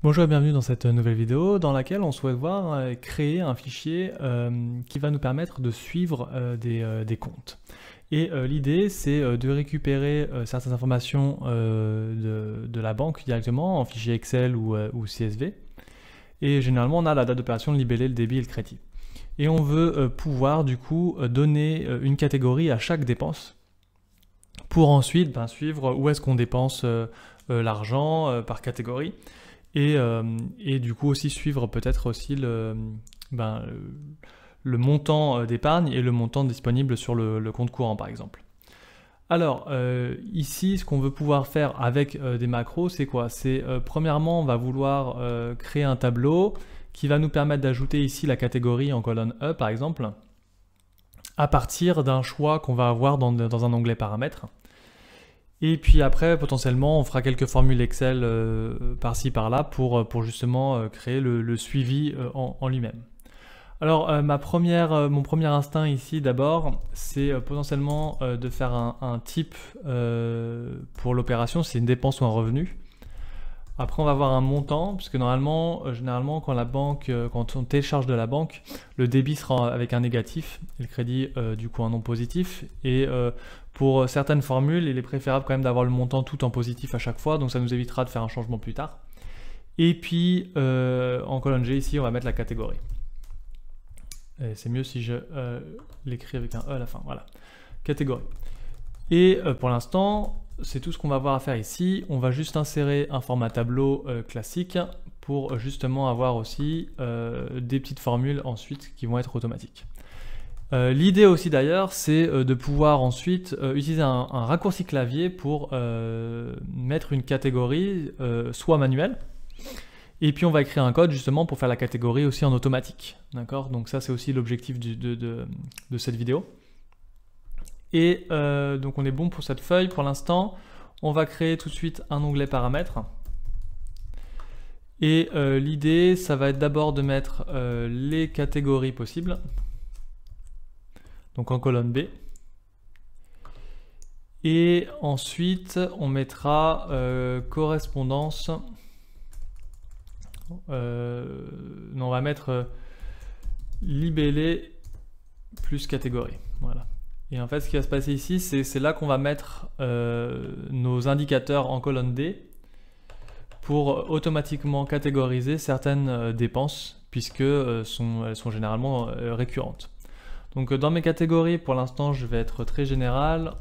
Bonjour et bienvenue dans cette nouvelle vidéo dans laquelle on souhaite voir créer un fichier qui va nous permettre de suivre des comptes. Et l'idée c'est de récupérer certaines informations de la banque directement en fichier Excel ou CSV. Et généralement on a la date d'opération, le libellé, le débit et le crédit. Et on veut pouvoir du coup donner une catégorie à chaque dépense pour ensuite suivre où est-ce qu'on dépense l'argent par catégorie. Et du coup aussi suivre peut-être aussi le montant d'épargne et le montant disponible sur le compte courant par exemple. Alors ici ce qu'on veut pouvoir faire avec des macros c'est quoi? C'est premièrement on va vouloir créer un tableau qui va nous permettre d'ajouter ici la catégorie en colonne E par exemple à partir d'un choix qu'on va avoir dans un onglet paramètres. Et puis après, potentiellement, on fera quelques formules Excel par-ci, par-là pour justement créer le suivi en lui-même. Alors, mon premier instinct ici, d'abord, c'est potentiellement de faire un type pour l'opération, c'est une dépense ou un revenu. Après, on va avoir un montant, puisque généralement, quand on télécharge de la banque, le débit sera avec un négatif, et le crédit, du coup, un non positif. Et pour certaines formules, il est préférable quand même d'avoir le montant tout en positif à chaque fois, donc ça nous évitera de faire un changement plus tard. Et puis, en colonne G, ici, on va mettre la catégorie. C'est mieux si je l'écris avec un E à la fin, voilà. Catégorie. Et pour l'instant, c'est tout ce qu'on va avoir à faire ici. On va juste insérer un format tableau classique pour justement avoir aussi des petites formules ensuite qui vont être automatiques. L'idée aussi d'ailleurs, c'est de pouvoir ensuite utiliser un raccourci clavier pour mettre une catégorie soit manuelle, et puis on va écrire un code justement pour faire la catégorie aussi en automatique. D'accord? Donc ça c'est aussi l'objectif de cette vidéo. Et donc on est bon pour cette feuille pour l'instant. On va créer tout de suite un onglet paramètres. Et l'idée, ça va être d'abord de mettre les catégories possibles. Donc en colonne B. Et ensuite, on mettra correspondance. Non, on va mettre libellé plus catégorie. Voilà. Et en fait, ce qui va se passer ici, c'est là qu'on va mettre nos indicateurs en colonne D pour automatiquement catégoriser certaines dépenses, puisque elles sont généralement récurrentes. Donc dans mes catégories, pour l'instant, je vais être très général.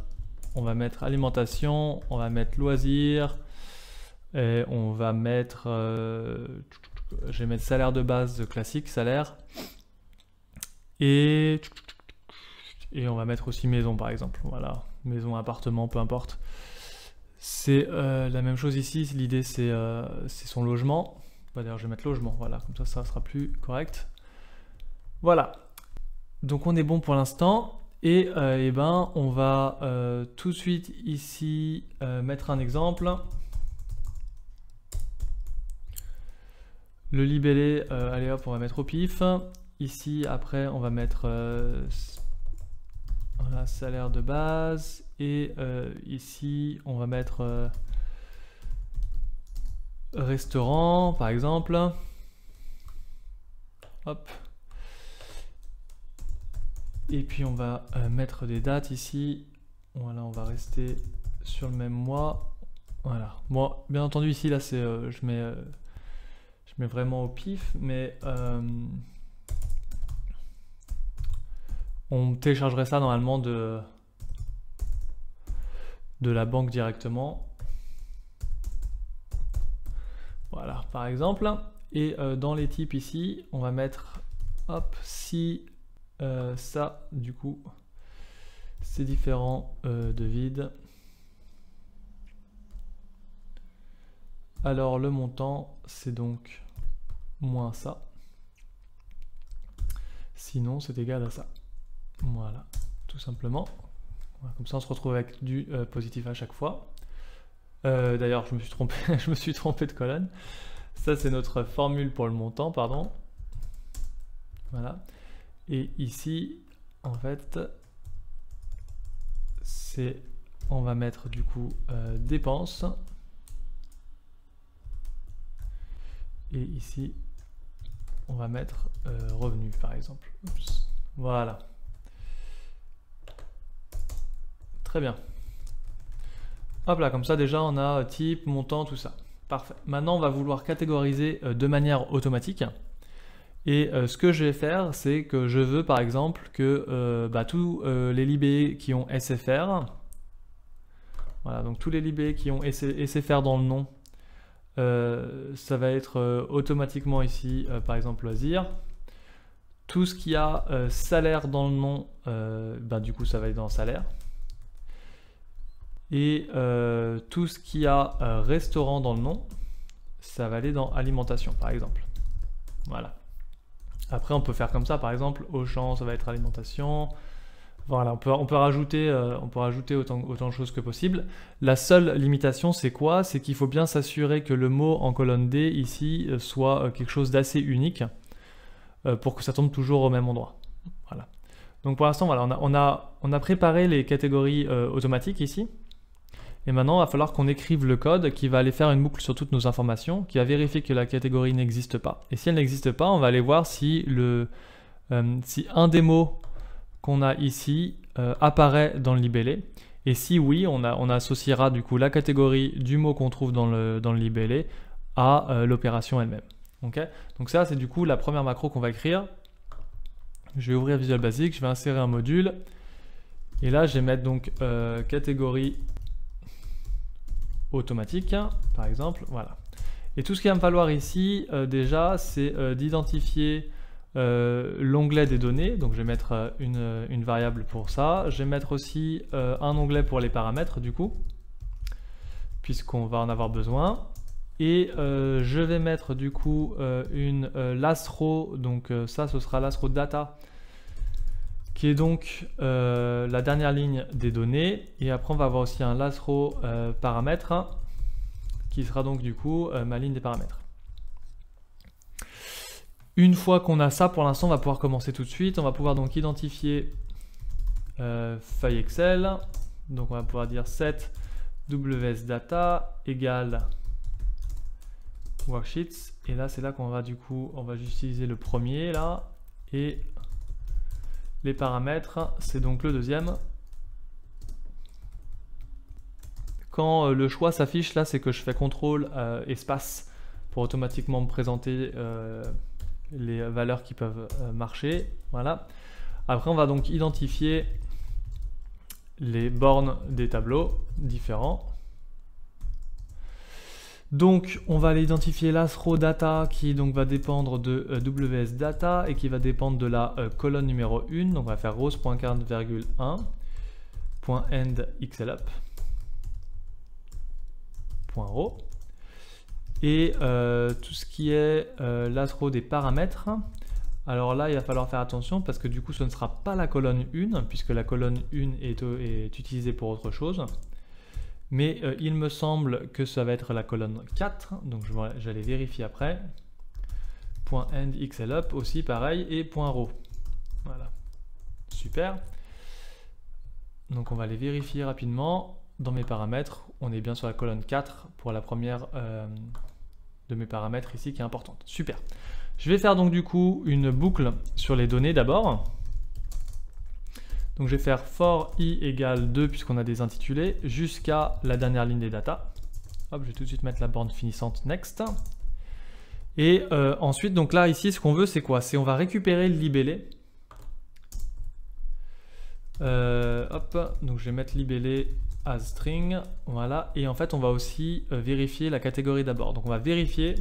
On va mettre alimentation, on va mettre loisirs, et on va mettre, je vais mettre salaire de base classique, salaire, et on va mettre aussi maison par exemple, voilà, maison, appartement, peu importe. C'est la même chose ici, l'idée c'est son logement. D'ailleurs je vais mettre logement, voilà, comme ça sera plus correct. Voilà, donc on est bon pour l'instant, et on va tout de suite ici mettre un exemple. Le libellé, allez hop, on va mettre au pif. Ici après on va mettre voilà, salaire de base, et ici on va mettre restaurant par exemple. Hop. Et puis on va mettre des dates ici. Voilà, on va rester sur le même mois. Voilà. Bon, bien entendu ici là c'est je mets vraiment au pif, mais on téléchargerait ça normalement de la banque directement. Voilà, par exemple. Et dans les types ici, on va mettre, hop, si ça, du coup, c'est différent de vide. Alors le montant, c'est donc moins ça. Sinon, c'est égal à ça. Voilà, tout simplement. Voilà, comme ça, on se retrouve avec du positif à chaque fois. D'ailleurs, je me suis trompé, je me suis trompé de colonne. Ça, c'est notre formule pour le montant, pardon. Voilà. Et ici, en fait, on va mettre du coup dépenses. Et ici, on va mettre revenu par exemple. Oups. Voilà. Très bien. Hop là, comme ça déjà on a type, montant, tout ça. Parfait. Maintenant on va vouloir catégoriser de manière automatique. Et ce que je vais faire, c'est que je veux par exemple que tous les libellés qui ont SFR, voilà, donc tous les libellés qui ont SFR dans le nom, ça va être automatiquement ici, par exemple loisir. Tout ce qui a salaire dans le nom, du coup ça va être dans salaire. Et tout ce qui a restaurant dans le nom, ça va aller dans alimentation par exemple. Voilà. Après on peut faire comme ça, par exemple Auchan ça va être alimentation. Voilà, on peut rajouter autant de choses que possible. La seule limitation c'est quoi? C'est qu'il faut bien s'assurer que le mot en colonne D ici soit quelque chose d'assez unique pour que ça tombe toujours au même endroit. Voilà. Donc pour l'instant voilà, on a préparé les catégories automatiques ici. Et maintenant, il va falloir qu'on écrive le code qui va aller faire une boucle sur toutes nos informations, qui va vérifier que la catégorie n'existe pas. Et si elle n'existe pas, on va aller voir si un des mots qu'on a ici apparaît dans le libellé. Et si oui, on associera du coup la catégorie du mot qu'on trouve dans le libellé à l'opération elle-même. Okay, donc ça, c'est du coup la première macro qu'on va écrire. Je vais ouvrir Visual Basic, je vais insérer un module. Et là, je vais mettre donc catégorie automatique, par exemple, voilà. Et tout ce qu'il va me falloir ici, déjà, c'est d'identifier l'onglet des données. Donc, je vais mettre une variable pour ça. Je vais mettre aussi un onglet pour les paramètres, du coup, puisqu'on va en avoir besoin. Et je vais mettre, du coup, une last row. Donc, ça, ce sera last row data, qui est donc la dernière ligne des données. Et après on va avoir aussi un last row paramètres, qui sera donc du coup ma ligne des paramètres. Une fois qu'on a ça, pour l'instant on va pouvoir commencer tout de suite. On va pouvoir donc identifier feuille Excel. Donc on va pouvoir dire set wsdata égale worksheets. Et là c'est là qu'on va du coup, on va juste utiliser le premier là. Et les paramètres, c'est donc le deuxième. Quand le choix s'affiche, là, c'est que je fais CTRL espace pour automatiquement me présenter les valeurs qui peuvent marcher. Voilà. Après, on va donc identifier les bornes des tableaux différents. Donc, on va aller identifier last row data qui donc va dépendre de WS data et qui va dépendre de la colonne numéro 1. Donc, on va faire rows.cart,1.end xlup. .row. Et tout ce qui est last row des paramètres. Alors là, il va falloir faire attention parce que du coup, ce ne sera pas la colonne 1 puisque la colonne 1 est utilisée pour autre chose. Mais il me semble que ça va être la colonne 4, donc j'allais vérifier après. .end xlup aussi pareil, et .row. Voilà, super. Donc on va les vérifier rapidement. Dans mes paramètres, on est bien sur la colonne 4 pour la première de mes paramètres ici qui est importante. Super. Je vais faire donc du coup une boucle sur les données d'abord. Donc je vais faire for i égale 2 puisqu'on a des intitulés jusqu'à la dernière ligne des data. Hop, je vais tout de suite mettre la borne finissante next. Et ensuite, donc là ici, ce qu'on veut c'est quoi? C'est on va récupérer le libellé. Hop, donc je vais mettre libellé as string, voilà. Et en fait, on va aussi vérifier la catégorie d'abord. Donc on va vérifier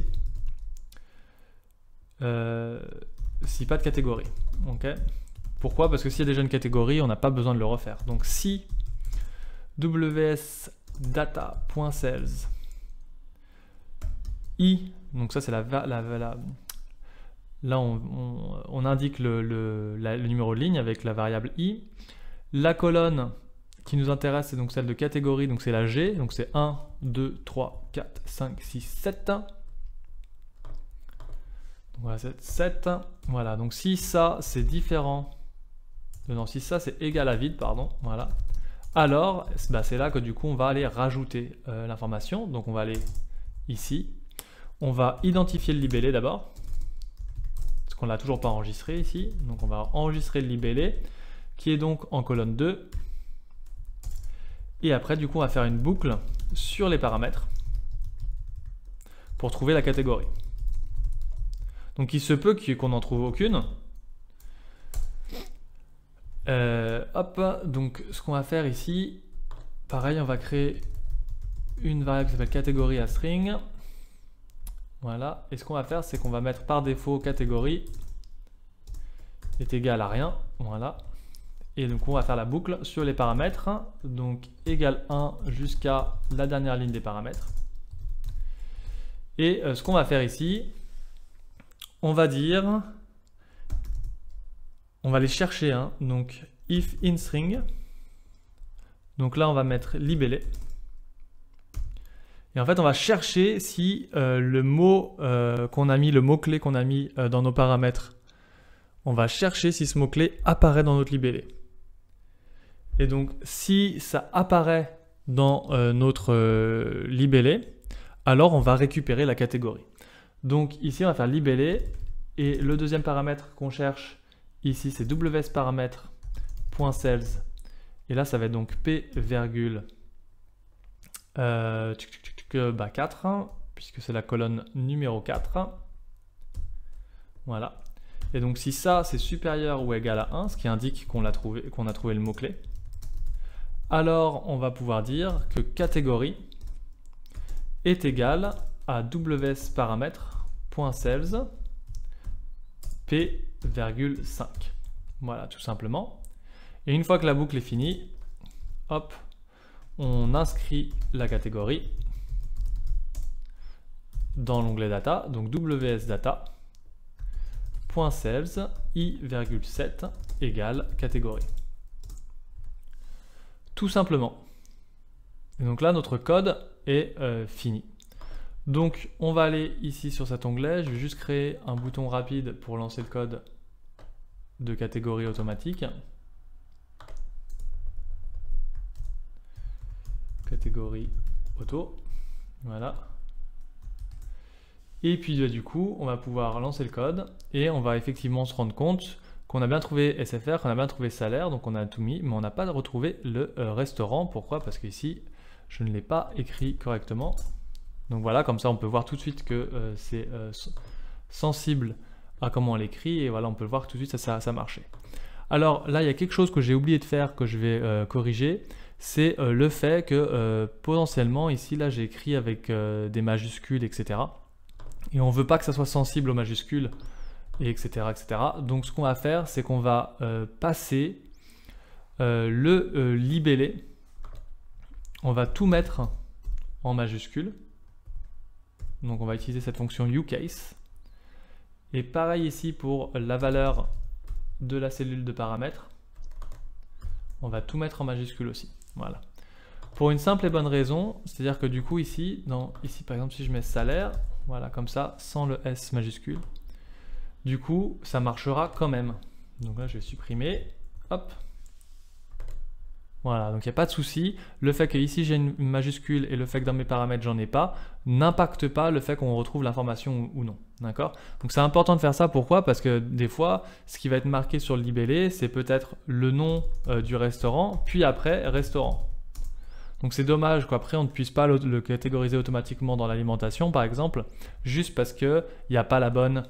si pas de catégorie. Ok. Pourquoi? Parce que s'il y a déjà une catégorie, on n'a pas besoin de le refaire. Donc si wsdata.sales i, donc ça c'est là on indique le numéro de ligne avec la variable i. La colonne qui nous intéresse c'est donc celle de catégorie, donc c'est la G, donc c'est 1, 2, 3, 4, 5, 6, 7. Donc voilà, 7. Voilà, donc si ça c'est différent. Non, si ça c'est égal à vide, pardon, voilà. Alors, c'est là que du coup on va aller rajouter l'information. Donc on va aller ici. on va identifier le libellé d'abord, parce qu'on ne l'a toujours pas enregistré ici. Donc on va enregistrer le libellé, qui est donc en colonne 2. Et après, du coup, on va faire une boucle sur les paramètres pour trouver la catégorie. Donc il se peut qu'on n'en trouve aucune. Hop, donc ce qu'on va faire ici, pareil, on va créer une variable qui s'appelle catégorie à string. Voilà, et ce qu'on va faire, c'est qu'on va mettre par défaut catégorie est égal à rien. Voilà, et donc on va faire la boucle sur les paramètres, donc égal 1 jusqu'à la dernière ligne des paramètres. Et ce qu'on va faire ici, on va dire, on va aller chercher, donc if in string, donc là on va mettre libellé. Et en fait, on va chercher si le mot qu'on a mis, le mot-clé qu'on a mis dans nos paramètres, on va chercher si ce mot-clé apparaît dans notre libellé. Et donc, si ça apparaît dans notre libellé, alors on va récupérer la catégorie. Donc ici, on va faire libellé, et le deuxième paramètre qu'on cherche ici, c'est wsParamètre.cells. Et là, ça va être donc p, 4, puisque c'est la colonne numéro 4. Voilà. Et donc si ça c'est supérieur ou égal à 1, ce qui indique qu'on a trouvé le mot-clé, alors on va pouvoir dire que catégorie est égale à wsParamètre.cells p,5. Voilà, tout simplement. Et une fois que la boucle est finie, hop, on inscrit la catégorie dans l'onglet data, donc wsData.cells i,7 égale catégorie. Tout simplement. Et donc là, notre code est fini. Donc on va aller ici sur cet onglet, je vais juste créer un bouton rapide pour lancer le code de catégorie automatique. Catégorie auto, voilà. Et puis du coup, on va pouvoir lancer le code et on va effectivement se rendre compte qu'on a bien trouvé SFR, qu'on a bien trouvé salaire, donc on a tout mis, mais on n'a pas retrouvé le restaurant. Pourquoi? Parce qu'ici, je ne l'ai pas écrit correctement. Donc voilà, comme ça, on peut voir tout de suite que c'est sensible à comment on l'écrit, et voilà, on peut le voir tout de suite, ça marchait. Alors là, il y a quelque chose que j'ai oublié de faire, que je vais corriger, c'est le fait que potentiellement, ici, là, j'ai écrit avec des majuscules, etc. Et on ne veut pas que ça soit sensible aux majuscules, et etc., etc. Donc ce qu'on va faire, c'est qu'on va passer le libellé, on va tout mettre en majuscule. Donc on va utiliser cette fonction uCase. Et pareil ici pour la valeur de la cellule de paramètres, on va tout mettre en majuscule aussi. Voilà. Pour une simple et bonne raison, c'est-à-dire que du coup ici, ici par exemple si je mets salaire, voilà comme ça, sans le S majuscule, du coup ça marchera quand même. Donc là je vais supprimer, hop. Voilà, donc il n'y a pas de souci. Le fait que ici j'ai une majuscule et le fait que dans mes paramètres j'en ai pas, n'impacte pas le fait qu'on retrouve l'information ou non. D'accord? Donc c'est important de faire ça. Pourquoi? Parce que des fois, ce qui va être marqué sur le libellé, c'est peut-être le nom du restaurant, puis après restaurant. Donc c'est dommage qu'après on ne puisse pas le catégoriser automatiquement dans l'alimentation, par exemple, juste parce qu'il n'y a pas la bonne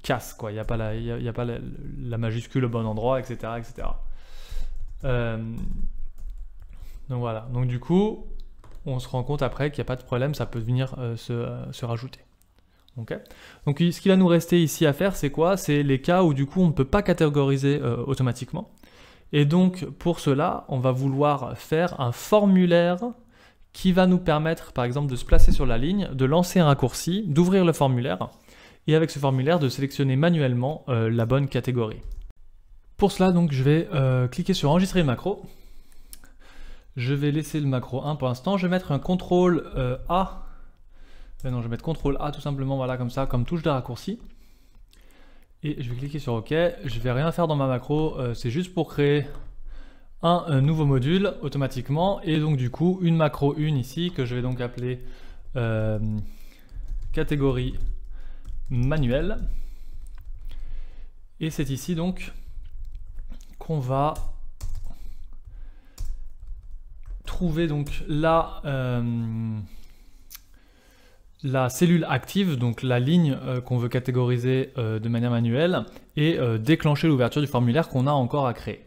casse, quoi. Il n'y a pas la majuscule au bon endroit, etc. etc. Donc voilà, donc du coup on se rend compte après qu'il n'y a pas de problème, ça peut venir se rajouter. Okay. Donc ce qui va nous rester ici à faire, c'est quoi? C'est les cas où du coup on ne peut pas catégoriser automatiquement. Et donc pour cela, on va vouloir faire un formulaire qui va nous permettre, par exemple, de se placer sur la ligne, de lancer un raccourci, d'ouvrir le formulaire, et avec ce formulaire, de sélectionner manuellement la bonne catégorie. Pour cela, donc, je vais cliquer sur Enregistrer le macro. Je vais laisser le macro 1 pour l'instant. Je vais mettre un CTRL A. Non, je vais mettre CTRL A tout simplement, voilà, comme ça, comme touche de raccourci. Et je vais cliquer sur OK. Je ne vais rien faire dans ma macro, c'est juste pour créer un nouveau module automatiquement, et donc du coup une macro 1 ici que je vais donc appeler catégorie manuelle. Et c'est ici donc qu'on va trouver donc la cellule active, donc la ligne qu'on veut catégoriser de manière manuelle, et déclencher l'ouverture du formulaire qu'on a encore à créer.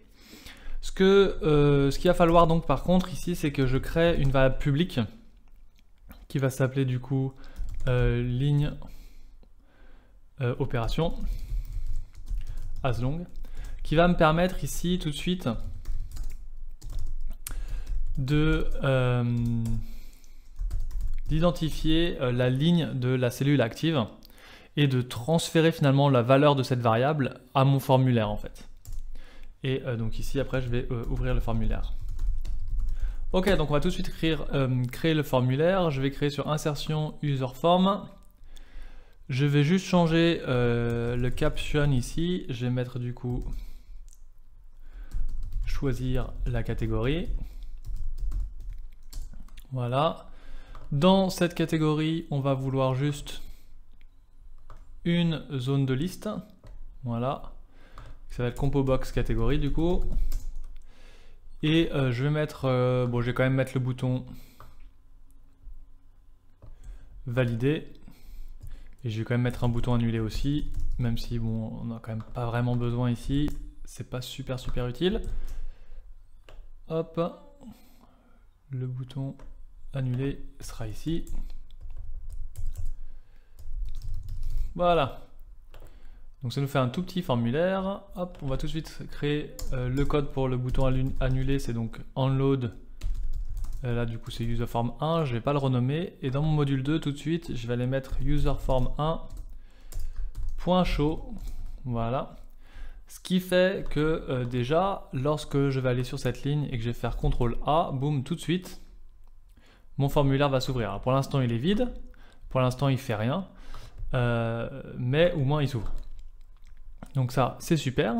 Ce qu'il va falloir donc par contre ici, c'est que je crée une variable publique qui va s'appeler du coup ligne opération asLong, qui va me permettre ici tout de suite d'identifier la ligne de la cellule active et de transférer finalement la valeur de cette variable à mon formulaire en fait. Et donc ici après je vais ouvrir le formulaire. Ok, donc on va tout de suite créer le formulaire. Je vais créer sur insertion user form. Je vais juste changer le caption ici. Je vais mettre du coup choisir la catégorie. Voilà. Dans cette catégorie, on va vouloir juste une zone de liste. Voilà. Ça va être compo box catégorie du coup. Et je vais mettre, bon, je vais quand même mettre le bouton valider. Et je vais quand même mettre un bouton annulé aussi, même si bon, on n'a quand même pas vraiment besoin ici. C'est pas super utile. Hop, le bouton annulé sera ici. Voilà. Donc ça nous fait un tout petit formulaire. Hop, on va tout de suite créer le code pour le bouton annulé, c'est donc onload. Là du coup c'est userform 1, je vais pas le renommer. Et dans mon module 2 tout de suite, je vais aller mettre userform 1.show. Voilà. Ce qui fait que déjà, lorsque je vais aller sur cette ligne et que je vais faire CTRL A, boum, tout de suite, mon formulaire va s'ouvrir. Pour l'instant il est vide, pour l'instant il fait rien, mais au moins il s'ouvre. Donc ça, c'est super.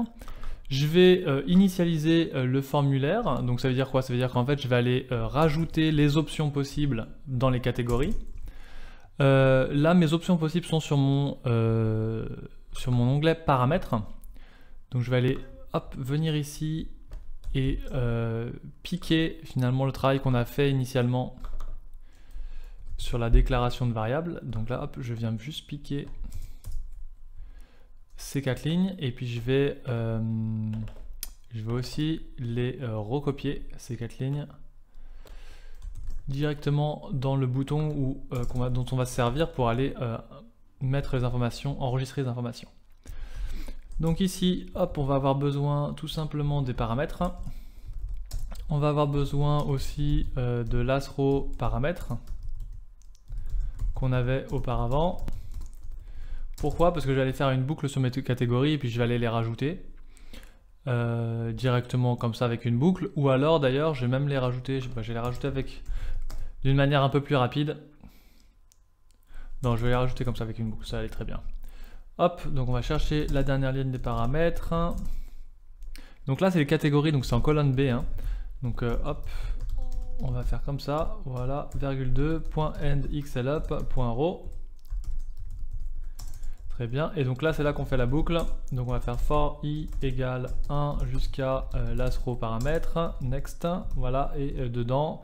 Je vais initialiser le formulaire. Donc ça veut dire quoi? Ça veut dire qu'en fait, je vais aller rajouter les options possibles dans les catégories. Là, mes options possibles sont sur mon onglet paramètres. Donc je vais aller hop, venir ici et piquer finalement le travail qu'on a fait initialement sur la déclaration de variables. Donc là, hop, je viens juste piquer ces 4 lignes et puis je vais aussi les recopier, ces 4 lignes, directement dans le bouton dont on va se servir pour aller mettre les informations, enregistrer les informations. Donc ici, hop, on va avoir besoin tout simplement des paramètres. On va avoir besoin aussi de l'asRow paramètres qu'on avait auparavant. Pourquoi? Parce que j'allais faire une boucle sur mes catégories et puis je vais aller les rajouter directement comme ça avec une boucle. Ou alors d'ailleurs, je vais même les rajouter, je vais les rajouter d'une manière un peu plus rapide. Non, je vais les rajouter comme ça avec une boucle, ça allait très bien. Hop, donc on va chercher la dernière ligne des paramètres. Donc là, c'est les catégories, donc c'est en colonne B. Hein. Donc hop, on va faire comme ça, voilà, .end_xlup.row. Très bien, et donc là c'est là qu'on fait la boucle. Donc on va faire for i égale 1 jusqu'à l'asRow paramètre, next, voilà, et dedans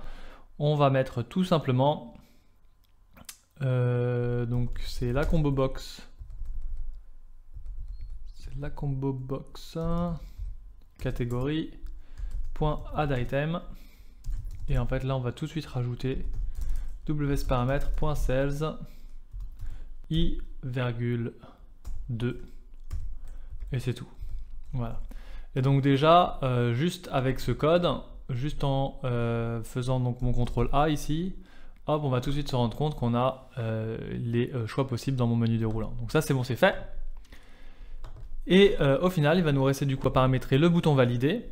on va mettre tout simplement donc c'est la combo box, catégorie .addItem, et en fait là on va tout de suite rajouter wsParamètre.sales i,2 et c'est tout. Voilà. Et donc déjà, juste avec ce code, juste en faisant donc mon CTRL A ici, hop, on va tout de suite se rendre compte qu'on a les choix possibles dans mon menu déroulant. Donc ça c'est bon, c'est fait. Et au final, il va nous rester du coup à paramétrer le bouton valider.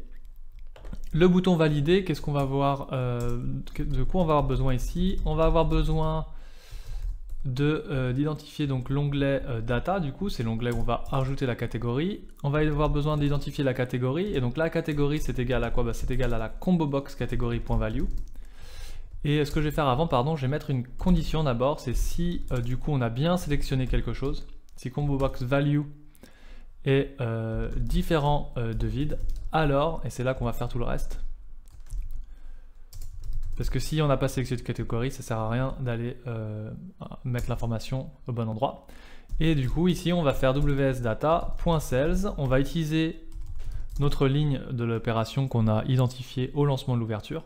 Le bouton valider, qu'est-ce qu'on va voir, de quoi on va avoir besoin ici? On va avoir besoin d'identifier donc l'onglet data, du coup c'est l'onglet où on va rajouter la catégorie. On va avoir besoin d'identifier la catégorie, et donc la catégorie c'est égal à quoi? C'est égal à la combo box catégorie.value. Et ce que je vais faire avant, pardon, je vais mettre une condition d'abord, c'est si du coup on a bien sélectionné quelque chose, si combo box value est différent de vide, alors, et c'est là qu'on va faire tout le reste, parce que si on n'a pas sélectionné de catégorie, ça ne sert à rien d'aller mettre l'information au bon endroit. Et du coup, ici, on va faire wsdata.cells. On va utiliser notre ligne de l'opération qu'on a identifiée au lancement de l'ouverture.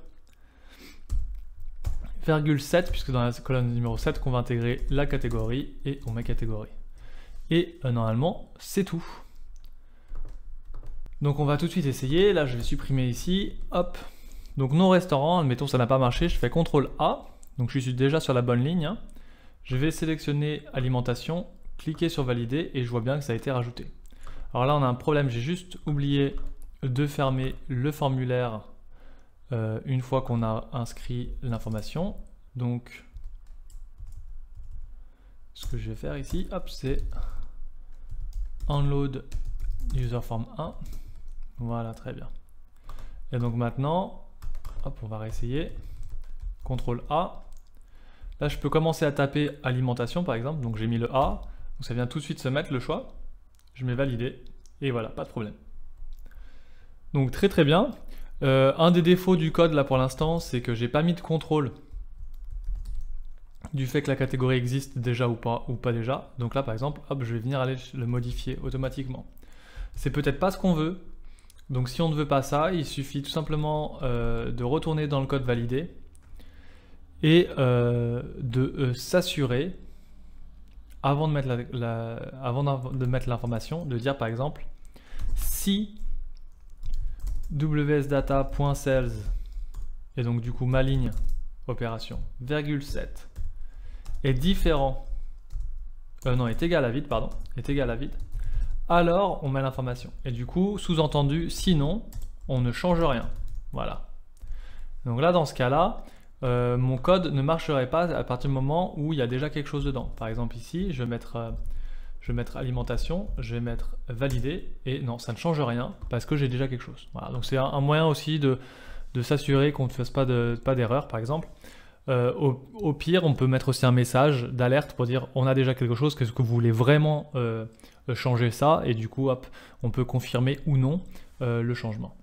,7, puisque dans la colonne numéro 7, qu'on va intégrer la catégorie, et on met catégorie. Et normalement, c'est tout. Donc on va tout de suite essayer. Là, je vais supprimer ici. Hop. Donc non restaurant, admettons ça n'a pas marché, je fais CTRL A, donc je suis déjà sur la bonne ligne. Hein. Je vais sélectionner alimentation, cliquer sur valider et je vois bien que ça a été rajouté. Alors là on a un problème, j'ai juste oublié de fermer le formulaire une fois qu'on a inscrit l'information. Donc ce que je vais faire ici, hop, c'est Unload User Form 1. Voilà, très bien. Et donc maintenant, hop, on va réessayer. CTRL A. Là, je peux commencer à taper alimentation, par exemple. Donc, j'ai mis le A. Donc, ça vient tout de suite se mettre le choix. Je mets valider. Et voilà, pas de problème. Donc, très très bien. Un des défauts du code, là, pour l'instant, c'est que j'ai pas mis de contrôle du fait que la catégorie existe déjà ou pas déjà. Donc là, par exemple, hop, je vais venir aller le modifier automatiquement. C'est peut-être pas ce qu'on veut. Donc si on ne veut pas ça, il suffit tout simplement de retourner dans le code validé et de s'assurer, avant de mettre l'information, de dire par exemple si wsdata.cells, et donc du coup ma ligne opération, ,7 est différent, est égal à vide, pardon, est égal à vide, alors on met l'information. Et du coup, sous-entendu, sinon, on ne change rien. Voilà. Donc là, dans ce cas-là, mon code ne marcherait pas à partir du moment où il y a déjà quelque chose dedans. Par exemple, ici, je vais mettre alimentation, je vais mettre valider, et non, ça ne change rien parce que j'ai déjà quelque chose. Voilà. Donc c'est un moyen aussi de s'assurer qu'on ne fasse pas d'erreur, par exemple. Au pire, on peut mettre aussi un message d'alerte pour dire on a déjà quelque chose, qu'est-ce que vous voulez vraiment changer ça, et du coup hop, on peut confirmer ou non le changement.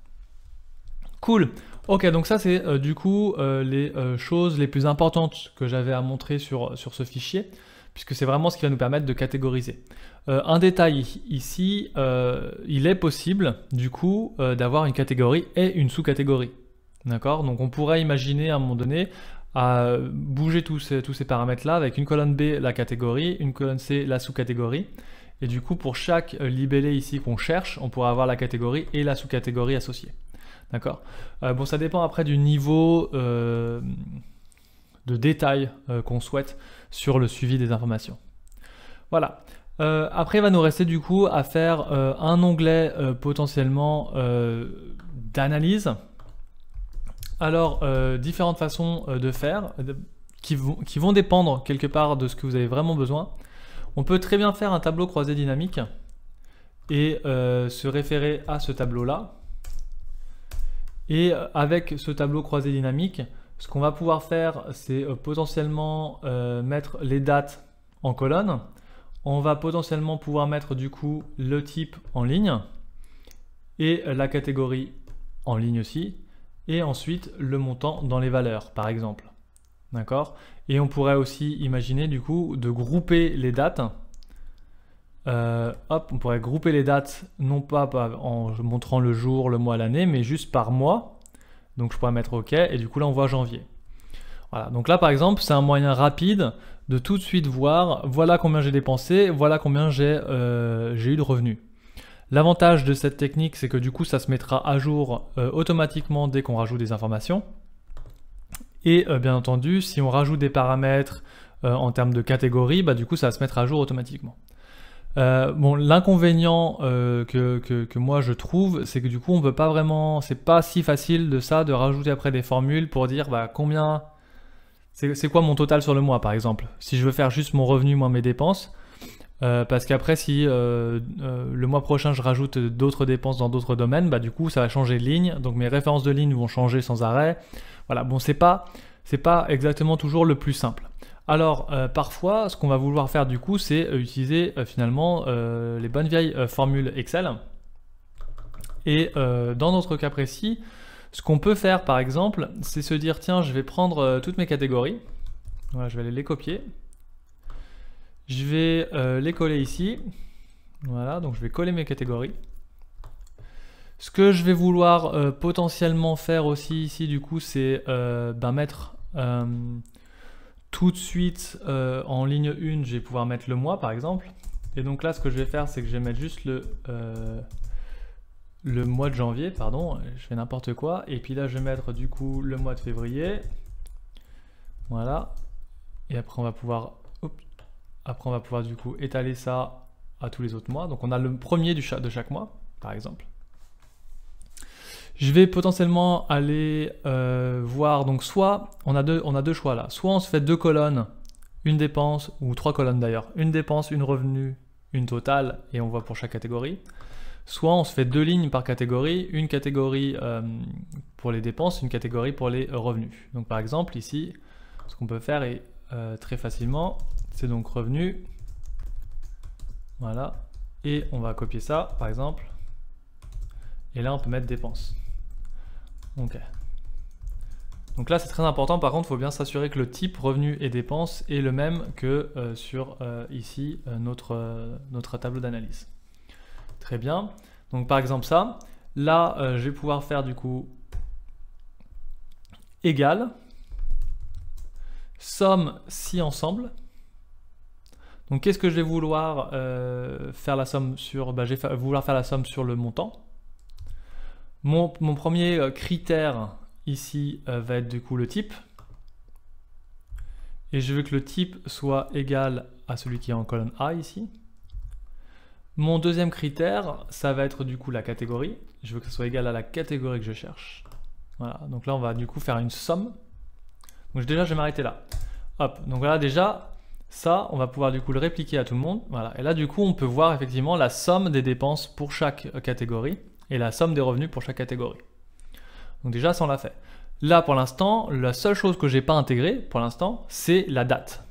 Cool. Ok, donc ça c'est du coup les choses les plus importantes que j'avais à montrer sur ce fichier, puisque c'est vraiment ce qui va nous permettre de catégoriser. Un détail ici, il est possible du coup d'avoir une catégorie et une sous-catégorie. D'accord? Donc on pourrait imaginer à un moment donné à bouger tous ces paramètres-là, avec une colonne B la catégorie, une colonne C la sous-catégorie. Et du coup, pour chaque libellé ici qu'on cherche, on pourra avoir la catégorie et la sous-catégorie associée. D'accord? Bon, ça dépend après du niveau de détail qu'on souhaite sur le suivi des informations. Voilà. Après, il va nous rester du coup à faire un onglet potentiellement d'analyse. Alors, différentes façons de faire qui vont dépendre quelque part de ce que vous avez vraiment besoin. On peut très bien faire un tableau croisé dynamique et se référer à ce tableau-là. Et avec ce tableau croisé dynamique, ce qu'on va pouvoir faire, c'est potentiellement mettre les dates en colonne. On va potentiellement pouvoir mettre du coup le type en ligne et la catégorie en ligne aussi. Et ensuite le montant dans les valeurs, par exemple. D'accord? Et on pourrait aussi imaginer du coup de grouper les dates. Hop, on pourrait grouper les dates non pas en montrant le jour, le mois, l'année, mais juste par mois. Donc je pourrais mettre OK et du coup là on voit janvier. Voilà, donc là par exemple c'est un moyen rapide de tout de suite voir voilà combien j'ai dépensé, voilà combien j'ai eu de revenus. L'avantage de cette technique, c'est que du coup ça se mettra à jour automatiquement dès qu'on rajoute des informations. Et bien entendu, si on rajoute des paramètres en termes de catégorie, bah, du coup ça va se mettre à jour automatiquement. Bon, l'inconvénient que moi je trouve, c'est que du coup on peut pas vraiment, c'est pas si facile de rajouter après des formules pour dire bah, combien c'est quoi mon total sur le mois par exemple? Si je veux faire juste mon revenu moins mes dépenses, parce qu'après si le mois prochain je rajoute d'autres dépenses dans d'autres domaines, bah du coup ça va changer de ligne, donc mes références de ligne vont changer sans arrêt. Voilà, bon c'est pas exactement toujours le plus simple. Alors parfois ce qu'on va vouloir faire du coup c'est utiliser finalement les bonnes vieilles formules Excel. Et dans notre cas précis, ce qu'on peut faire par exemple, c'est se dire tiens je vais prendre toutes mes catégories, voilà, je vais aller les copier. Je vais les coller ici. Voilà, donc je vais coller mes catégories. Ce que je vais vouloir potentiellement faire aussi ici, du coup, c'est mettre tout de suite en ligne 1, je vais pouvoir mettre le mois par exemple. Et donc là, ce que je vais faire, c'est que je vais mettre juste le mois de janvier, pardon, je fais n'importe quoi. Et puis là, je vais mettre du coup le mois de février. Voilà. Et après, on va pouvoir du coup étaler ça à tous les autres mois. Donc on a le premier de chaque mois, par exemple. Je vais potentiellement aller voir, donc soit on a deux choix là, soit on se fait 2 colonnes, une dépense, ou 3 colonnes d'ailleurs, une dépense, une revenu, une totale, et on voit pour chaque catégorie. Soit on se fait 2 lignes par catégorie, une catégorie pour les dépenses, une catégorie pour les revenus. Donc par exemple ici, ce qu'on peut faire est très facilement, c'est donc revenu, voilà, et on va copier ça par exemple, et là on peut mettre dépenses. Ok. Donc là c'est très important, par contre il faut bien s'assurer que le type revenu et dépenses est le même que sur ici notre tableau d'analyse. Très bien, donc par exemple ça, là je vais pouvoir faire du coup égal, somme si ensemble. Donc qu'est-ce que je vais vouloir faire la somme sur, je vais vouloir faire la somme sur le montant. Mon premier critère ici va être du coup le type. Et je veux que le type soit égal à celui qui est en colonne A ici. Mon deuxième critère, ça va être du coup la catégorie. Je veux que ce soit égal à la catégorie que je cherche. Voilà, donc là on va du coup faire une somme. Donc déjà je vais m'arrêter là. Hop, donc voilà déjà, ça on va pouvoir du coup le répliquer à tout le monde. Voilà, et là du coup on peut voir effectivement la somme des dépenses pour chaque catégorie et la somme des revenus pour chaque catégorie. Donc déjà ça on l'a fait. Là pour l'instant, la seule chose que j'ai pas intégrée pour l'instant, c'est la date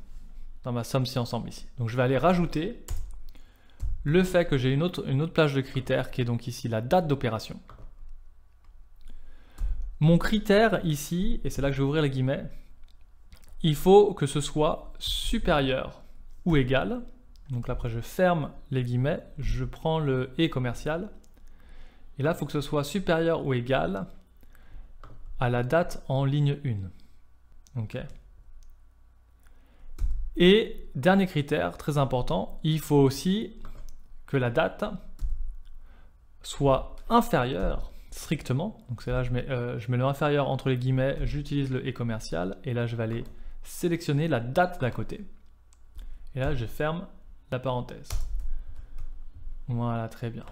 dans ma somme si ensemble ici. Donc je vais aller rajouter le fait que j'ai une autre plage de critères qui est donc ici la date d'opération. Mon critère ici, et c'est là que je vais ouvrir les guillemets, il faut que ce soit supérieur ou égal. Donc là après je ferme les guillemets, je prends le « et » commercial. Et là il faut que ce soit supérieur ou égal à la date en ligne 1. Ok. Et dernier critère très important, il faut aussi que la date soit inférieure strictement. Donc c'est là je mets le inférieur entre les guillemets, j'utilise le « et » commercial. Et là je vais aller sélectionner la date d'à côté. Et là je ferme la parenthèse. Voilà, très bien.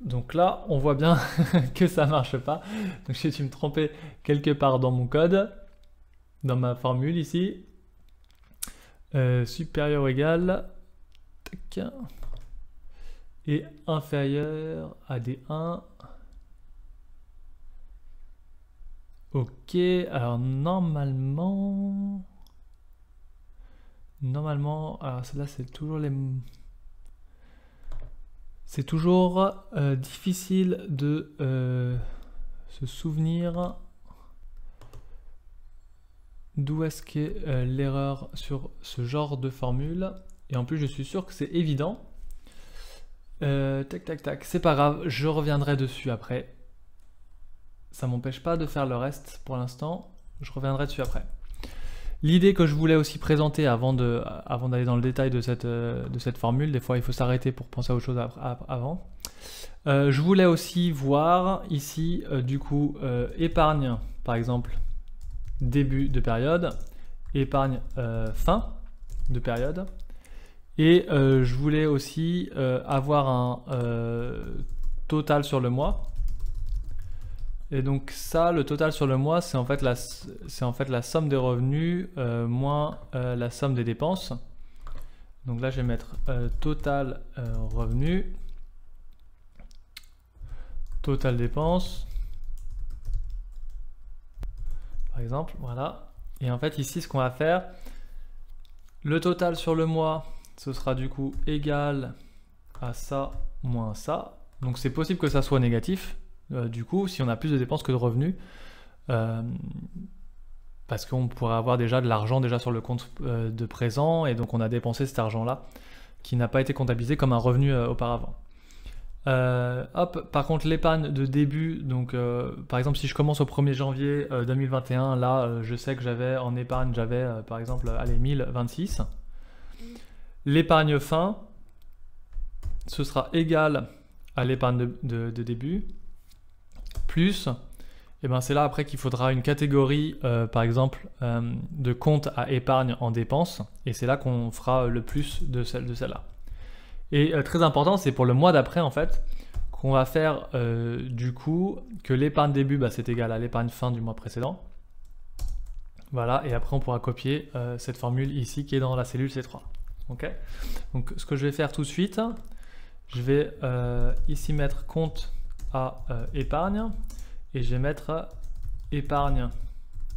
Donc là, on voit bien que ça marche pas. Donc j'ai dû me tromper quelque part dans mon code, dans ma formule ici. Supérieur ou égal, tac, et inférieur à des 1. Ok, alors normalement, alors là c'est toujours les... C'est toujours difficile de se souvenir d'où est-ce qu'est l'erreur sur ce genre de formule. Et en plus, je suis sûr que c'est évident. Tac, tac, tac. C'est pas grave, je reviendrai dessus après. Ça m'empêche pas de faire le reste pour l'instant. Je reviendrai dessus après. L'idée que je voulais aussi présenter avant d'aller dans le détail de cette formule, des fois il faut s'arrêter pour penser à autre chose avant. Je voulais aussi voir ici du coup épargne par exemple début de période, épargne fin de période, et je voulais aussi avoir un total sur le mois. Et donc ça, le total sur le mois, c'est en fait la somme des revenus moins la somme des dépenses. Donc là, je vais mettre total revenu, total dépenses, par exemple, voilà. Et en fait ici, ce qu'on va faire, le total sur le mois, ce sera du coup égal à ça moins ça. Donc c'est possible que ça soit négatif. Du coup, si on a plus de dépenses que de revenus, parce qu'on pourrait avoir déjà de l'argent déjà sur le compte de présent, et donc on a dépensé cet argent-là qui n'a pas été comptabilisé comme un revenu auparavant. Hop, par contre l'épargne de début, donc par exemple si je commence au 1er janvier 2021, là je sais que j'avais en épargne, j'avais par exemple allez, 1026. L'épargne fin, ce sera égal à l'épargne de début, plus, et ben c'est là après qu'il faudra une catégorie, par exemple, de compte à épargne en dépenses, et c'est là qu'on fera le plus de celle-là. Et très important, c'est pour le mois d'après, en fait, qu'on va faire du coup que l'épargne début, bah, c'est égal à l'épargne fin du mois précédent. Voilà, et après on pourra copier cette formule ici qui est dans la cellule C3. Ok. Donc ce que je vais faire tout de suite, je vais ici mettre compte à épargne, et je vais mettre épargne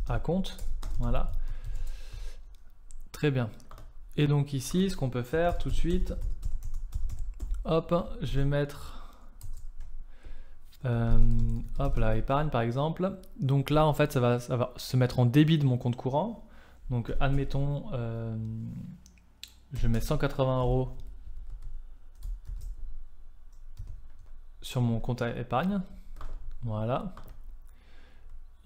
à compte. Voilà. Très bien. Et donc ici, ce qu'on peut faire tout de suite, hop, je vais mettre hop là, épargne par exemple. Donc là, en fait, ça va se mettre en débit de mon compte courant. Donc admettons, je mets 180 € sur mon compte à épargne. Voilà.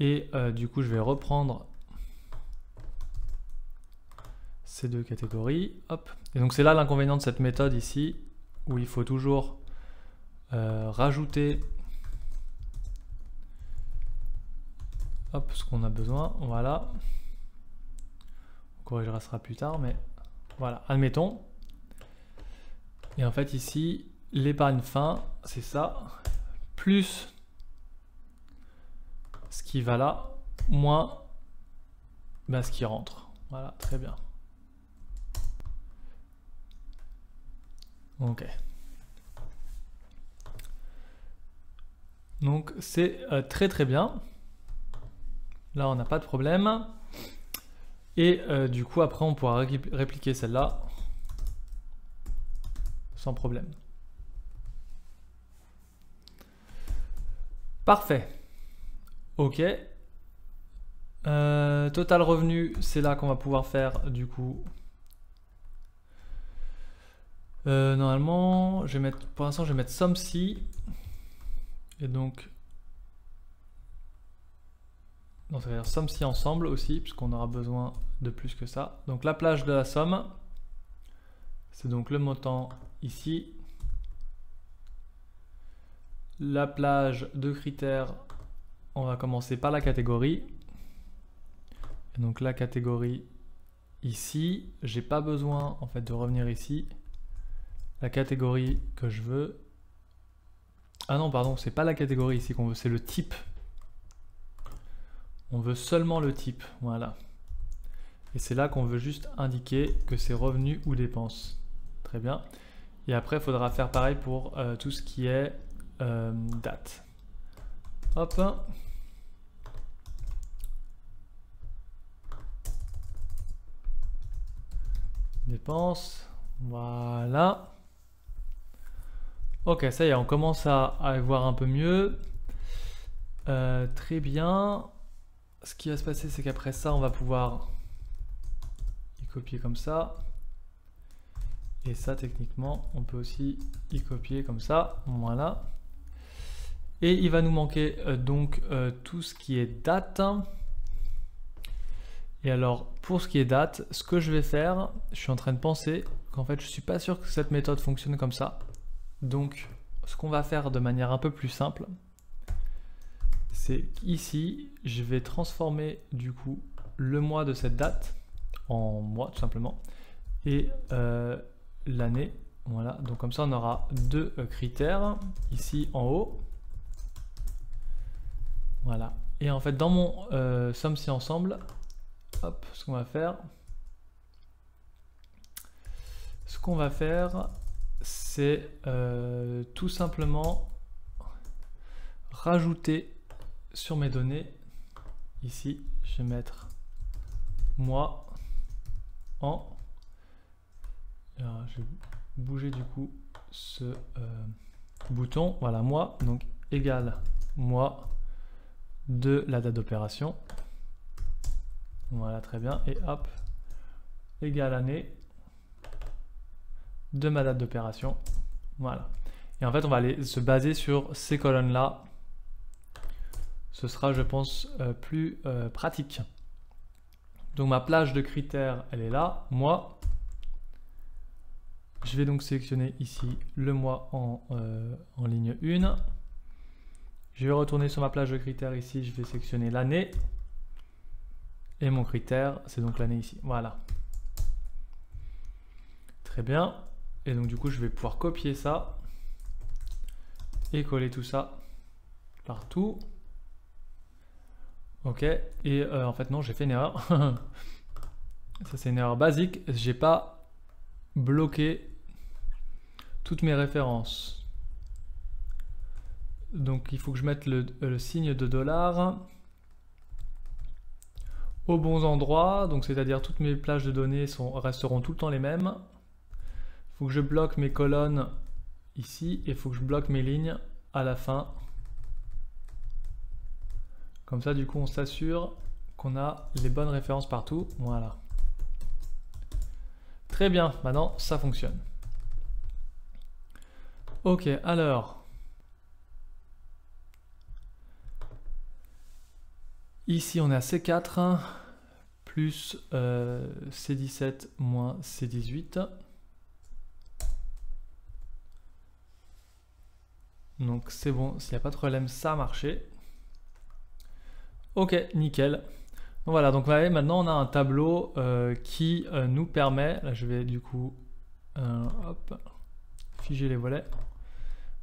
Et du coup, je vais reprendre ces deux catégories. Hop. Et donc, c'est là l'inconvénient de cette méthode ici, où il faut toujours rajouter hop, ce qu'on a besoin. Voilà. On corrigera ça plus tard, mais voilà. Admettons. Et en fait, ici, l'épargne fin, c'est ça, plus ce qui va là, moins ce qui rentre. Voilà, très bien. Ok. Donc c'est très très bien. Là, on n'a pas de problème. Et du coup, après, on pourra répliquer celle-là sans problème. Parfait. Ok. Total revenu, c'est là qu'on va pouvoir faire du coup. Normalement, je vais mettre, pour l'instant, je vais mettre somme si. Et donc, non, ça va dire somme si ensemble aussi, puisqu'on aura besoin de plus que ça. Donc la plage de la somme, c'est donc le montant ici. La plage de critères, on va commencer par la catégorie. Et donc la catégorie ici, j'ai pas besoin en fait de revenir ici. La catégorie que je veux. Ah non, pardon, c'est pas la catégorie ici qu'on veut, c'est le type. On veut seulement le type, voilà. Et c'est là qu'on veut juste indiquer que c'est revenus ou dépenses. Très bien. Et après, il faudra faire pareil pour tout ce qui est date. Hop. Dépenses. Voilà. Ok, ça y est, on commence à voir un peu mieux. Très bien. Ce qui va se passer, c'est qu'après ça, on va pouvoir y copier comme ça. Et ça, techniquement, on peut aussi y copier comme ça. Voilà. Et il va nous manquer donc tout ce qui est date. Et alors, pour ce qui est date, ce que je vais faire, je suis en train de penser qu'en fait, je ne suis pas sûr que cette méthode fonctionne comme ça. Donc, ce qu'on va faire de manière un peu plus simple, c'est qu'ici, je vais transformer du coup le mois de cette date en mois tout simplement et l'année. Voilà, donc comme ça on aura deux critères ici en haut Voilà. Et en fait, dans mon somme si ensemble, hop, ce qu'on va faire, c'est tout simplement rajouter sur mes données. Ici, je vais mettre moi en. Alors, je vais bouger du coup ce bouton. Voilà, moi, donc égal mois de la date d'opération. Voilà, très bien. Et hop, égal année de ma date d'opération. Voilà. Et en fait, on va aller se baser sur ces colonnes-là. Ce sera, je pense, plus pratique. Donc ma plage de critères, elle est là, mois. Je vais donc sélectionner ici le mois en ligne 1. Je vais retourner sur ma plage de critères ici, je vais sélectionner l'année. Et mon critère, c'est donc l'année ici. Voilà. Très bien. Et donc du coup, je vais pouvoir copier ça et coller tout ça partout. Ok. Et en fait, non, j'ai fait une erreur. Ça, c'est une erreur basique. J'ai pas bloqué toutes mes références. Donc, il faut que je mette le signe de dollar aux bons endroits. Donc, c'est-à-dire toutes mes plages de données resteront tout le temps les mêmes. Il faut que je bloque mes colonnes ici et il faut que je bloque mes lignes à la fin. Comme ça, du coup, on s'assure qu'on a les bonnes références partout. Voilà. Très bien, maintenant, ça fonctionne. Ok, alors. Ici, on est à C4 plus C17 moins C18. Donc, c'est bon, s'il n'y a pas de problème, ça a marché. Ok, nickel. Donc voilà, donc maintenant on a un tableau qui nous permet, là je vais du coup hop, figer les volets.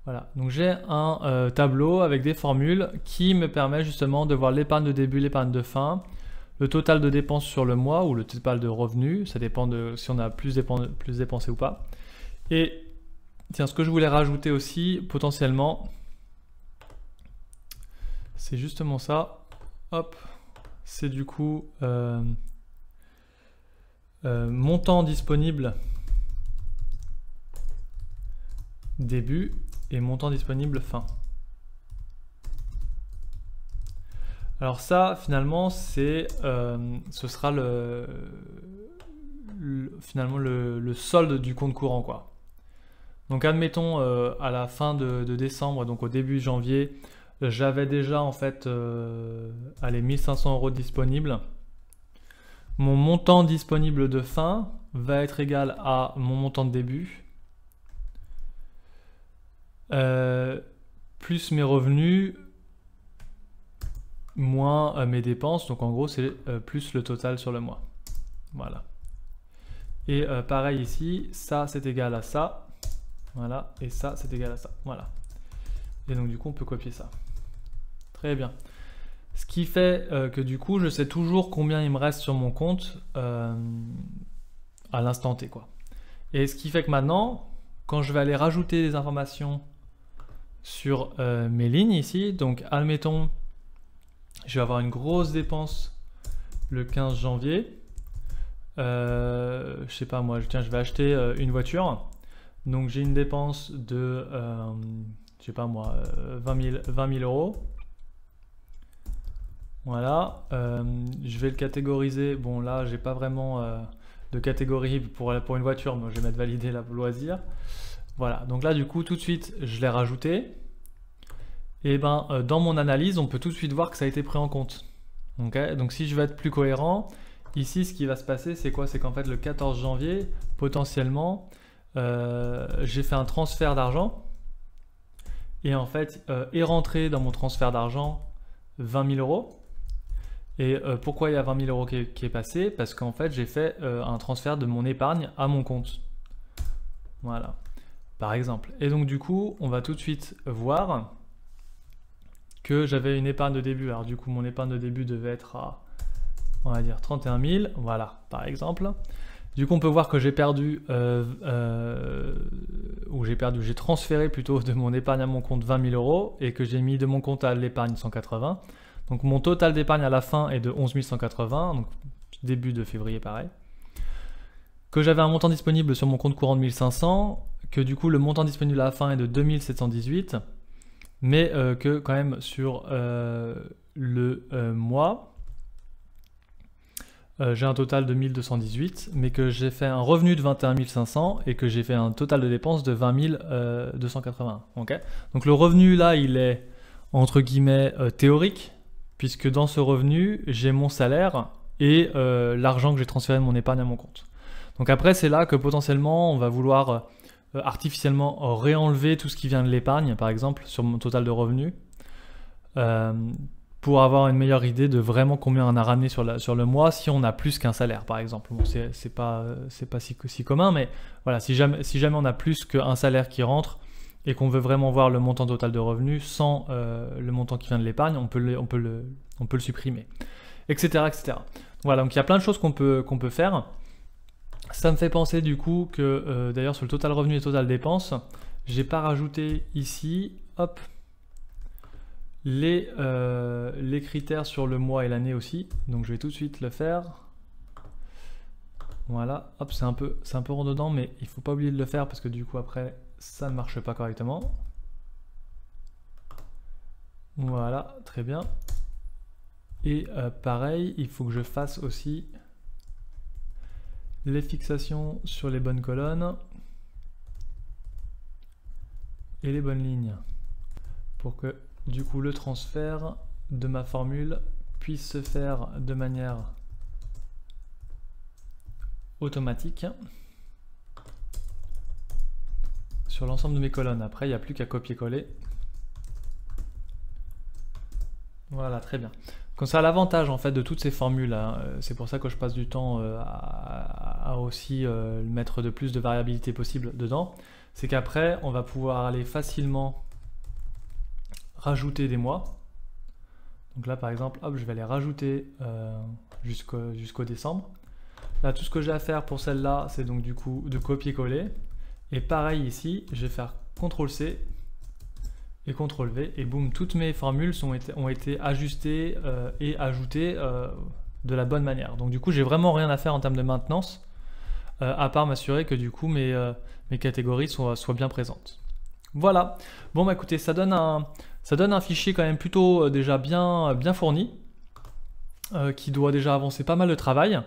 Voilà, donc j'ai un tableau avec des formules qui me permet justement de voir l'épargne de début, l'épargne de fin, le total de dépenses sur le mois ou le total de revenus, ça dépend de si on a plus dépensé ou pas. Et tiens, ce que je voulais rajouter aussi potentiellement, c'est justement ça. Hop, c'est du coup montant disponible début et montant disponible fin. Alors ça, finalement, ce sera finalement le solde du compte courant, quoi. Donc admettons à la fin de décembre, donc au début janvier, j'avais déjà en fait 1500 € disponibles. Mon montant disponible de fin va être égal à mon montant de début plus mes revenus moins mes dépenses. Donc en gros c'est plus le total sur le mois. Voilà. Et pareil ici, ça c'est égal à ça. Voilà. Et ça c'est égal à ça. Voilà. Et donc du coup on peut copier ça. Très bien. Ce qui fait que du coup, je sais toujours combien il me reste sur mon compte à l'instant T, quoi. Et ce qui fait que maintenant, quand je vais aller rajouter des informations sur mes lignes ici, donc admettons, je vais avoir une grosse dépense le 15 janvier. Je sais pas moi, tiens, je vais acheter une voiture. Donc j'ai une dépense de, je sais pas moi, 20 000 €. Voilà, je vais le catégoriser. Bon là, j'ai pas vraiment de catégorie pour une voiture, mais je vais mettre valider la loisir. Voilà, donc là du coup tout de suite je l'ai rajouté. Et ben dans mon analyse, on peut tout de suite voir que ça a été pris en compte. Okay, donc si je veux être plus cohérent, ici ce qui va se passer, c'est quoi? C'est qu'en fait le 14 janvier, potentiellement, j'ai fait un transfert d'argent. Et en fait, est rentré dans mon transfert d'argent 20 000 €. Et pourquoi il y a 20 000 € qui est passé? Parce qu'en fait, j'ai fait un transfert de mon épargne à mon compte. Voilà, par exemple. Et donc du coup, on va tout de suite voir que j'avais une épargne de début. Alors du coup, mon épargne de début devait être à, on va dire 31 000, voilà, par exemple. Du coup, on peut voir que j'ai perdu, j'ai transféré plutôt de mon épargne à mon compte 20 000 euros et que j'ai mis de mon compte à l'épargne 180. Donc mon total d'épargne à la fin est de 11 180, donc début de février pareil. Que j'avais un montant disponible sur mon compte courant de 1500, que du coup le montant disponible à la fin est de 2718, mais que quand même sur le mois, j'ai un total de 1218, mais que j'ai fait un revenu de 21 500 et que j'ai fait un total de dépenses de 20 280. Okay, donc le revenu là, il est entre guillemets théorique, puisque dans ce revenu, j'ai mon salaire et l'argent que j'ai transféré de mon épargne à mon compte. Donc après, c'est là que potentiellement, on va vouloir artificiellement réenlever tout ce qui vient de l'épargne, par exemple, sur mon total de revenus, pour avoir une meilleure idée de vraiment combien on a ramené sur le mois si on a plus qu'un salaire, par exemple. Bon, c'est pas si commun, mais voilà, si jamais on a plus qu'un salaire qui rentre et qu'on veut vraiment voir le montant total de revenus sans le montant qui vient de l'épargne, on peut le supprimer, etc., etc. Voilà, donc il y a plein de choses qu'on peut faire. Ça me fait penser du coup que d'ailleurs sur le total revenu et total dépenses, j'ai pas rajouté ici, hop, les critères sur le mois et l'année aussi, donc je vais tout de suite le faire. Voilà, hop, c'est un peu redondant, mais il faut pas oublier de le faire parce que du coup après ça ne marche pas correctement. Voilà, très bien. Et pareil, il faut que je fasse aussi les fixations sur les bonnes colonnes et les bonnes lignes pour que du coup le transfert de ma formule puisse se faire de manière automatique sur l'ensemble de mes colonnes. Après, il n'y a plus qu'à copier-coller. Voilà, très bien. Comme ça, l'avantage en fait de toutes ces formules, c'est pour ça que je passe du temps à aussi mettre de plus de variabilité possible dedans, c'est qu'après, on va pouvoir aller facilement rajouter des mois. Donc là, par exemple, hop, je vais les rajouter jusqu'au décembre. Là, tout ce que j'ai à faire pour celle-là, c'est donc du coup de copier-coller. Et pareil ici, je vais faire CTRL-C et CTRL-V et boum, toutes mes formules ont été ajustées et ajoutées de la bonne manière. Donc du coup, j'ai vraiment rien à faire en termes de maintenance, à part m'assurer que du coup mes catégories soient bien présentes. Voilà. Bon, bah écoutez, ça donne un fichier quand même plutôt déjà bien fourni, qui doit déjà avancer pas mal de travail.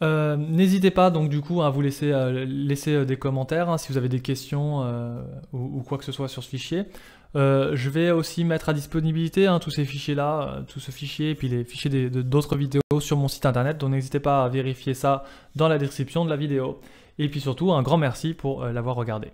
N'hésitez pas donc du coup à vous laisser des commentaires hein, si vous avez des questions ou quoi que ce soit sur ce fichier. Je vais aussi mettre à disponibilité tous ces fichiers là, tout ce fichier et puis les fichiers d'autres vidéos sur mon site internet, donc n'hésitez pas à vérifier ça dans la description de la vidéo. Et puis surtout un grand merci pour l'avoir regardé.